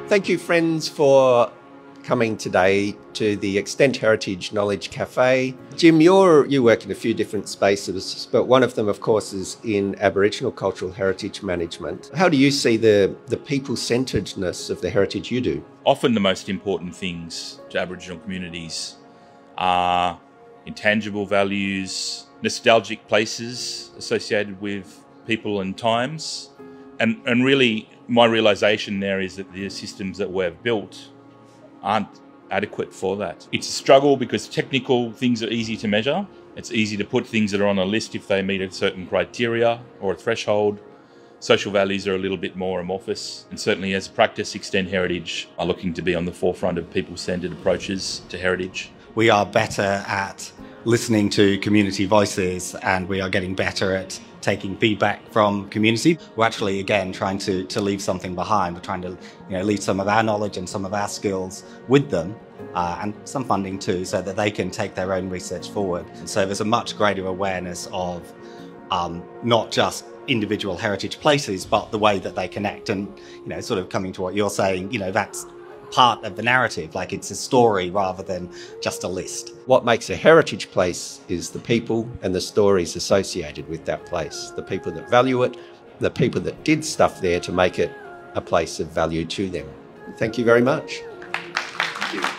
Thank you, friends, for coming today to the Extent Heritage Knowledge Cafe. Jim, you work in a few different spaces, but one of them, of course, is in Aboriginal cultural heritage management. How do you see the people-centeredness of the heritage you do? Often the most important things to Aboriginal communities are intangible values, nostalgic places associated with people and times. And really, my realisation there is that the systems that we've built aren't adequate for that. It's a struggle because technical things are easy to measure. It's easy to put things that are on a list if they meet a certain criteria or a threshold. Social values are a little bit more amorphous, and certainly as a practice, Extent Heritage are looking to be on the forefront of people-centred approaches to heritage. We are better at listening to community voices, and we are getting better at taking feedback from community. We're actually, again, trying to leave something behind. We're trying to leave some of our knowledge and some of our skills with them, and some funding too, so that they can take their own research forward. So there's a much greater awareness of not just individual heritage places, but the way that they connect. And, sort of coming to what you're saying, that's part of the narrative, like it's a story rather than just a list. What makes a heritage place is the people and the stories associated with that place, the people that value it, the people that did stuff there to make it a place of value to them. Thank you very much. Thank you.